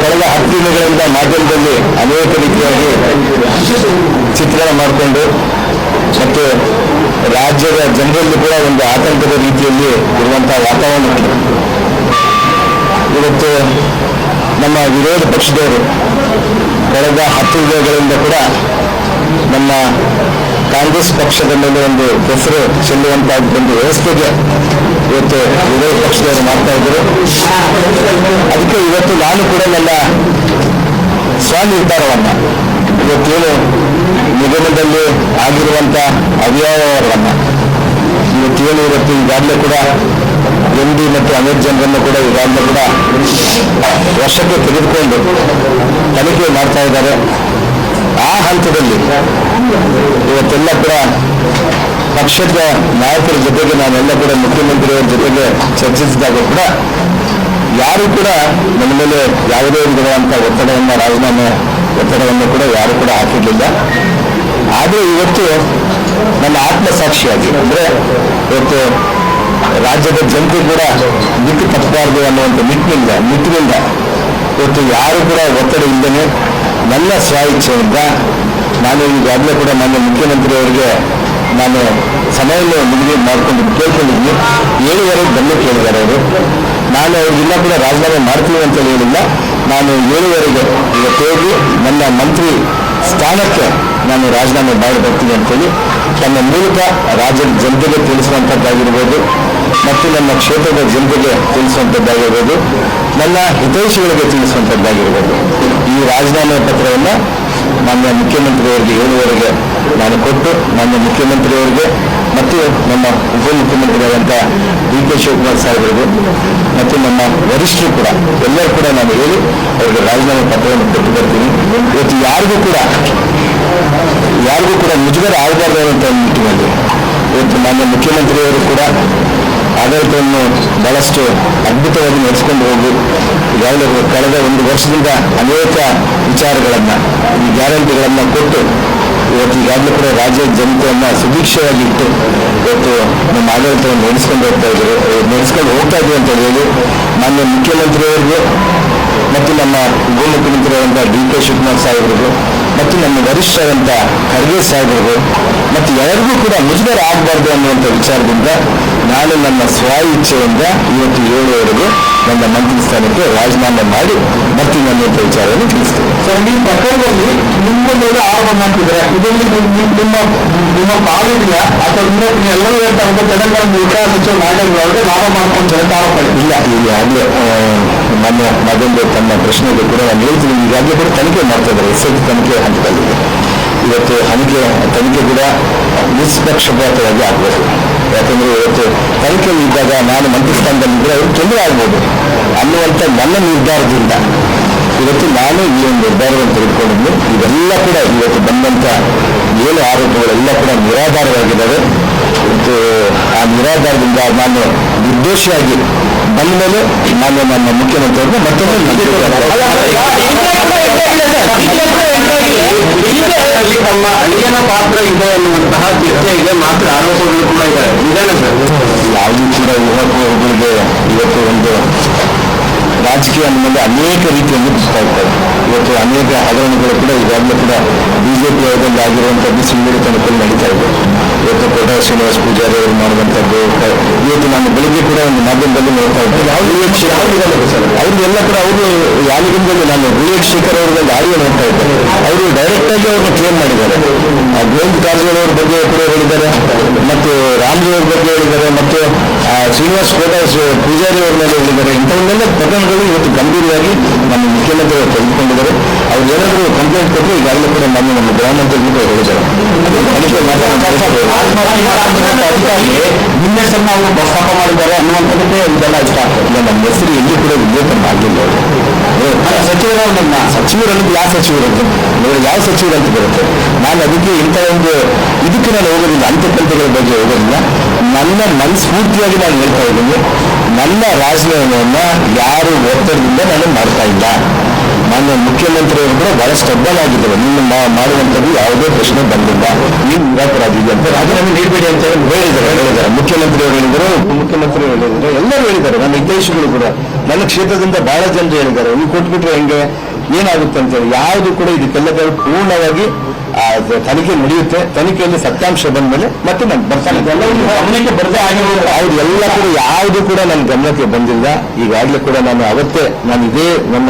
ಕಳೆದ 10 ದಿನಗಳಿಂದ ಮಾಧ್ಯಮದಲ್ಲಿ ಅನೇಕ ರೀತಿಯಾಗಿ ಚಿತ್ರಣ ಮಾಡಿಕೊಂಡು ಮತ್ತು ರಾಜ್ಯದ ಜನರಲ್ಲಿ ಕೂಡ ಒಂದು ಆತಂಕದ ರೀತಿಯಲ್ಲಿ ಇರುವಂತಹ ವಾತಾವರಣ. ಇವತ್ತು ನಮ್ಮ ವಿರೋಧ ಪಕ್ಷದವರು ಕಳೆದ 10 ದಿನಗಳಿಂದ ಕೂಡ ನಮ್ಮ ಕಾಂಗ್ರೆಸ್ ಪಕ್ಷದ ಮೇಲೆ ಒಂದು ಹೆಸರು ಚೆಲ್ಲುವಂತಹ ಒಂದು ವ್ಯವಸ್ಥೆಗೆ ಇವತ್ತು ವಿರೋಧ ಪಕ್ಷದವರು ಮಾಡ್ತಾ ಇದ್ದರು. ಅದಕ್ಕೆ ಇವತ್ತು ನಾನು ಕೂಡ ನನ್ನ ಸ್ವನಿರ್ಧಾರವನ್ನು ಇವತ್ತೇನು ನಿಗಮದಲ್ಲಿ ಆಗಿರುವಂಥ ಅವ್ಯವಹಾರವನ್ನು ಇವತ್ತೇನು ಈಗಾಗಲೇ ಕೂಡ MD ಮತ್ತು ಅನೇಕ ಜನರನ್ನು ಕೂಡ ಈಗಾಗಲೇ ಕೂಡ ವಶಕ್ಕೆ ತೆಗೆದುಕೊಂಡು ತನಿಖೆ ಮಾಡ್ತಾ ಇದ್ದಾರೆ. ಆ ಹಂತದಲ್ಲಿ ಇವತ್ತೆಲ್ಲ ಕೂಡ ಪಕ್ಷದ ನಾಯಕರ ಜೊತೆಗೆ ನಾನೆಲ್ಲ ಕೂಡ ಮುಖ್ಯಮಂತ್ರಿಯವರ ಜೊತೆಗೆ ಚರ್ಚಿಸಿದಾಗ ಕೂಡ ಯಾರು ಕೂಡ ನನ್ನ ಮೇಲೆ ಯಾವುದೇ ವಿಧವಾದಂಥ ಒತ್ತಡವನ್ನು ರಾಜೀನಾಮೆ ಒತ್ತಡವನ್ನು ಕೂಡ ಯಾರು ಕೂಡ ಹಾಕಿರಲಿಲ್ಲ. ಆದರೆ ಇವತ್ತು ನನ್ನ ಆತ್ಮಸಾಕ್ಷಿಯಾಗಿ ಅಂದರೆ ಇವತ್ತು ರಾಜ್ಯದ ಜನತೆ ಕೂಡ ದಿಕ್ಕು ತಪ್ಪಬಾರದು ಅನ್ನುವಂಥ ನಿಟ್ಟಿನಿಂದ ಇವತ್ತು ಯಾರು ಕೂಡ ಒತ್ತಡ ಇಲ್ಲದೇ ನನ್ನ ಸ್ವ ಇಚ್ಛೆಯಿಂದ ನಾನು ಈಗಾಗಲೇ ಕೂಡ ನನ್ನ ಮುಖ್ಯಮಂತ್ರಿಯವರಿಗೆ ನಾನು ಸಮಯವನ್ನು ನಿಗದಿ ಮಾಡಿಕೊಂಡು ಕೇಳ್ಕೊಂಡಿದ್ದೀನಿ. 7:30 ಬಂದು ಕೇಳಿದ್ದಾರೆ ಅವರು. ನಾನು ಅವ್ರಿಗೆಲ್ಲ ಕೂಡ ರಾಜೀನಾಮೆ ಮಾಡ್ತೀನಿ ಅಂತ ಹೇಳಿಲ್ಲ. ನಾನು 7:30 ಇವತ್ತು ಹೋಗಿ ನನ್ನ ಮಂತ್ರಿ ಸ್ಥಾನಕ್ಕೆ ನಾನು ರಾಜೀನಾಮೆ ಮಾಡಿ ಬರ್ತೀನಿ ಅಂತೇಳಿ ತನ್ನ ಮೂಲಕ ರಾಜ್ಯದ ಜನತೆಗೆ ತಿಳಿಸುವಂಥದ್ದಾಗಿರ್ಬೋದು ಮತ್ತು ನನ್ನ ಕ್ಷೇತ್ರದ ಜನತೆಗೆ ತಿಳಿಸುವಂಥದ್ದಾಗಿರ್ಬೋದು, ನನ್ನ ಹಿತೈಷಿಗಳಿಗೆ ತಿಳಿಸುವಂಥದ್ದಾಗಿರ್ಬೋದು. ಈ ರಾಜೀನಾಮೆ ಪತ್ರವನ್ನು ಮಾನ್ಯ ಮುಖ್ಯಮಂತ್ರಿಯವರಿಗೆ 7:30 ನಾನು ಕೊಟ್ಟು ಮಾನ್ಯ ಮುಖ್ಯಮಂತ್ರಿಯವರಿಗೆ ಮತ್ತು ನಮ್ಮ ಉಪಮುಖ್ಯಮಂತ್ರಿಯಾದಂಥ DK ಶಿವಕುಮಾರ್ ಸಾಹೇಬರಿಗೂ ಮತ್ತು ನಮ್ಮ ವರಿಷ್ಠರು ಕೂಡ ಎಲ್ಲರೂ ಕೂಡ ನಾನು ಹೇಳಿ ಅವರಿಗೆ ರಾಜೀನಾಮೆ ಪತ್ರವನ್ನು ಕೊಟ್ಟು ಬರ್ತೀನಿ. ಇವತ್ತು ಯಾರಿಗೂ ಕೂಡ ಮುಜುಗರ ಆಗಬಾರ್ದು ಅನ್ನುವಂಥ ನಿಟ್ಟಿನಲ್ಲಿ ಇವತ್ತು ಮಾನ್ಯ ಮುಖ್ಯಮಂತ್ರಿಯವರು ಕೂಡ ಆಡಳಿತವನ್ನು ಬಹಳಷ್ಟು ಅದ್ಭುತವಾಗಿ ನಡೆಸಿಕೊಂಡು ಹೋಗಿ ಈಗಾಗಲೇ ಕಳೆದ 1 ವರ್ಷದಿಂದ ಅನೇಕ ವಿಚಾರಗಳನ್ನು ಈ ಗ್ಯಾರಂಟಿಗಳನ್ನು ಕೊಟ್ಟು ಇವತ್ತು ಈಗಾಗಲೇ ಕೂಡ ರಾಜ್ಯದ ಜನತೆಯನ್ನು ಸುಭಿಕ್ಷವಾಗಿ ಇಟ್ಟು ಇವತ್ತು ನಮ್ಮ ಆಡಳಿತವನ್ನು ನಡೆಸ್ಕೊಂಡು ಹೋಗ್ತಾ ಇದ್ದೀವಿ ಅಂತ ಹೇಳಿ ಮಾನ್ಯ ಮುಖ್ಯಮಂತ್ರಿಯವರಿಗೂ ಮತ್ತು ನಮ್ಮ ಉಪಮುಖ್ಯಮಂತ್ರಿಯಾದಂಥ DK ಶಿವಕುಮಾರ್ ಸಾಹೇಬರಿಗೂ ಮತ್ತು ನಮ್ಮ ವರಿಷ್ಠರಾದಂಥ ಖರ್ಗೆ ಸಾಹೇಬರಿಗೂ ಮತ್ತು ಎಲ್ಲರಿಗೂ ಕೂಡ ಮುಜುಗರ ಆಗಬಾರ್ದು ಅನ್ನುವಂಥ ವಿಚಾರದಿಂದ ನಾನು ನನ್ನ ಸ್ವ ಇಚ್ಛೆಯಿಂದ ಇವತ್ತು 7:30 ನನ್ನ ಮಂತ್ರಿ ಸ್ಥಾನಕ್ಕೆ ರಾಜೀನಾಮೆ ಮಾಡಿ ಬರ್ತೀನಿ ಅನ್ನುವಂಥ ವಿಚಾರವನ್ನು ತಿಳಿಸ್ತೀನಿ. ಸರ್, ಈ ಪ್ರಕರಣದಲ್ಲಿ ನಿಮ್ಮ ಮೇಲೆ ಆರೋಪ ಮಾಡ್ತಿದ್ದಾರೆ. ಇದರಲ್ಲಿ ನಿಮ್ಮ ಪಾಲಿದೆಯಾ ಅಥವಾ ಎಲ್ಲರೂ ಹೇಳ್ತಾರೆ ತೆಲಂಗಾಣ ಉತ್ತರ ಸಚಿವ ನಾಯಕರು ಲಾಭ ಮಾಡ್ಕೊಂತಾರೆ ಆರೋಪ ಇಲ್ಲ. ಈಗಾಗಲೇ ಮಾನ್ಯ ಮಾಧ್ಯಮದ ತಮ್ಮ ಪ್ರಶ್ನೆಗೆ ಕೂಡ ನಾನು ಹೇಳ್ತೀನಿ, ಈಗಾಗಲೇ ಕೂಡ ತನಿಖೆ ಮಾಡ್ತಾ ಇದ್ದಾರೆ. SIT ತನಿಖೆ ಹಂತದಲ್ಲಿದೆ. ಇವತ್ತು ತನಿಖೆ ಕೂಡ ನಿಷ್ಪಕ್ಷಪಾತವಾಗಿ ಆಗಬೇಕು. ಯಾಕಂದರೆ ಇವತ್ತು ತನಿಖೆ ಇದ್ದಾಗ ನಾನು ಮಂತ್ರಿ ಸ್ಥಾನದಲ್ಲಿದ್ದರೆ ಅವರು ತೊಂದರೆ ಆಗ್ಬೋದು ಅನ್ನುವಂಥ ನನ್ನ ನಿರ್ಧಾರದಿಂದ ಇವತ್ತು ನಾನು ಈ ಒಂದು ನಿರ್ಧಾರವನ್ನು ತೆಗೆದುಕೊಂಡಿದ್ದು. ಇವೆಲ್ಲ ಕೂಡ ಇವತ್ತು ಬಂದಂಥ 7 ಆರೋಪಗಳೆಲ್ಲ ಕೂಡ ನಿರಾಧಾರವಾಗಿದ್ದಾವೆ. ಇವತ್ತು ಆ ನಿರಾಧಾರದಿಂದ ನಾನು ನಿರ್ದೋಷಿಯಾಗಿ ಬಂದ ಮೇಲೆ ನಾನು ನನ್ನ ಮುಖ್ಯಮಂತ್ರಿಯವ್ರನ್ನ ಮತ್ತೊಮ್ಮೆ ತಮ್ಮ ಅಳಿಯನ ಪಾತ್ರ ಇದೆ ಅನ್ನುವಂತಹ ಚರ್ಚೆ ಇದೆ, ಮಾತ್ರ ಆರೋಪಗಳು ಕೂಡ ಇದ್ದಾರೆ. ನಿಜಾನ ಸರ್? ಯಾವುದೂ ಕೂಡ ಯುವಕರಿಗೆ ಇವತ್ತು ಒಂದು ರಾಜಕೀಯ ಮೇಲೆ ಅನೇಕ ರೀತಿಯಲ್ಲಿ ಬಿಡ್ತಾ ಇರ್ತಾರೆ. ಇವತ್ತು ಅನೇಕ ಹಗರಣಗಳು ಕೂಡ ಈಗಾಗಲೇ ಕೂಡ BJP ಅವರಲ್ಲಿ ಆಗಿರುವಂಥದ್ದು ಸಿಂಗಡಿ ತನಿಖೆಯಲ್ಲಿ ನಡೀತಾ ಇದೆ. ಇವತ್ತು ಕೋಟ ಶ್ರೀನಿವಾಸ ಪೂಜಾರಿ ಅವರು ಮಾಡುವಂಥದ್ದು ಇವತ್ತು ನಾನು ಬೆಳಿಗ್ಗೆ ಕೂಡ ಒಂದು ಮಾಧ್ಯಮದಲ್ಲಿ ನೋಡ್ತಾ ಇದ್ದೇನೆ. ಅವ್ರಿಗೆಲ್ಲ ಕೂಡ ಅವರು ಯಾಲಿಗಿಂದಲ್ಲಿ ನಾನು ವಿವೇಕ್ ಶೇಖರ್ ಅವ್ರಿಗೆ ಆಡಿಯೋ ನೋಡ್ತಾ ಇದ್ದೇನೆ. ಅವರು ಡೈರೆಕ್ಟ್ ಆಗಿ ಅವ್ರನ್ನ ಕ್ಲೇಮ್ ಮಾಡಿದ್ದಾರೆ. ಗೋವಿಂದ ಕಾರಜೋಳ ಅವ್ರ ಬಗ್ಗೆ ಕೂಡ ಹೇಳಿದ್ದಾರೆ ಮತ್ತು ರಾಮಜಿ ಅವ್ರ ಬಗ್ಗೆ ಹೇಳಿದ್ದಾರೆ ಮತ್ತು ಶ್ರೀನಿವಾಸ್ ಕೋಟ ಪೂಜಾರಿ ಅವ್ರ ಮೇಲೆ ಹೇಳಿದ್ದಾರೆ. ಇಂಥವನ್ನೆಲ್ಲ ಪ್ರಕರಣಗಳು ಇವತ್ತು ಗಂಭೀರವಾಗಿ ನಮ್ಮ ಮುಖ್ಯಮಂತ್ರಿಗಳು ತೆಗೆದುಕೊಂಡಿದ್ದಾರೆ. ಅವ್ರು ಏನಾದರೂ ಕಂಪ್ಲೇಂಟ್ ಕೊಟ್ಟರು ಈಗಾಗಲೇ ಕೂಡ ನಮ್ಮ ಗೃಹಮಂತ್ರಿಗಳು ಕೂಡ ಹೇಳಿದ್ದಾರೆ. ನಿನ್ನೆ ಸಹ ನಾವು ಪ್ರಸ್ತಾಪ ಮಾಡಿದ್ದಾರೆ ಅನ್ನುವಂಥದ್ದಕ್ಕೆ ಇದೆಲ್ಲ ಇಷ್ಟ ಆಗ್ತದೆ. ನಮ್ಮ ಹೆಸರು ಎಲ್ಲಿ ಕೂಡ ಉಲ್ಲೇಖ ಮಾಡಲಿಲ್ಲ. ಸಚಿವರಲ್ಲಿ ಯಾವ ಸಚಿವರಂತೆ ಯಾವ ಸಚಿವರು ಅಂತ ಬರುತ್ತೆ. ನಾನು ಅದಕ್ಕೆ ಇಂಥ ಒಂದು ಇದಕ್ಕೆ ನಾನು ಹೋಗೋದಿಲ್ಲ, ಅಂತಕಂತೆಗಳ ಬಗ್ಗೆ ಹೋಗೋದಿಲ್ಲ. ನನ್ನ ಮನಸ್ಫೂರ್ತಿಯಾಗಿ ನಾನು ಹೇಳ್ತಾ ಇದ್ದೀನಿ, ನನ್ನ ರಾಜೀನಾಮೆಯನ್ನು ಯಾರು ಒತ್ತಡದಿಂದ ನಾನು ಮಾಡ್ತಾ ಇಲ್ಲ. ಮಾನ್ಯ ಮುಖ್ಯಮಂತ್ರಿಯವರು ಕೂಡ ಬಹಳ ಸ್ಟಬ್ಬಲ್ ಆಗಿದ್ದಾರೆ. ನೀವು ಮಾಡುವಂಥದ್ದು ಯಾವುದೇ ಪ್ರಶ್ನೆ ಬಂದಿಲ್ಲ, ನೀವು ನಿರಾಕರಾಗಿದೆ ಅಂತ ರಾಜೀನಾಮೆ ನೀಡಬೇಡಿ ಅಂತ ಹೇಳಿದ್ದಾರೆ. ಮುಖ್ಯಮಂತ್ರಿಯವರು ಹೇಳಿದರು, ಉಪಮುಖ್ಯಮಂತ್ರಿಯವರು ಹೇಳಿದ್ದಾರೆ, ಎಲ್ಲರೂ ಹೇಳಿದ್ದಾರೆ. ನನ್ನ ಹಿತೈಷಿಗಳು ಕೂಡ ನನ್ನ ಕ್ಷೇತ್ರದಿಂದ ಬಹಳ ಜನರು ಹೇಳಿದ್ದಾರೆ, ನೀವು ಕೊಟ್ಬಿಟ್ರೆ ಹೆಂಗೆ ಏನಾಗುತ್ತೆ ಅಂತೇಳಿ. ಯಾವುದು ಕೂಡ ಇದಕ್ಕೆಲ್ಲ ಪೂರ್ಣವಾಗಿ ತನಿಖೆ ನಡೆಯುತ್ತೆ. ತನಿಖೆಯಲ್ಲಿ ಸತ್ಯಾಂಶ ಬಂದ ಮೇಲೆ ಮತ್ತೆ ನಾನು ಬರ್ತಾನೆ. ಗಮನಕ್ಕೆ ಬರದೇ ಆಗಿರೋದು ಅವ್ರು ಎಲ್ಲ ಕೂಡ ಯಾವುದು ಕೂಡ ನನ್ನ ಗಮನಕ್ಕೆ ಬಂದಿಲ್ಲ. ಈಗಾಗಲೇ ಕೂಡ ನಾನು ಅವತ್ತೇ ನಾನು ಇದೇ ನನ್ನ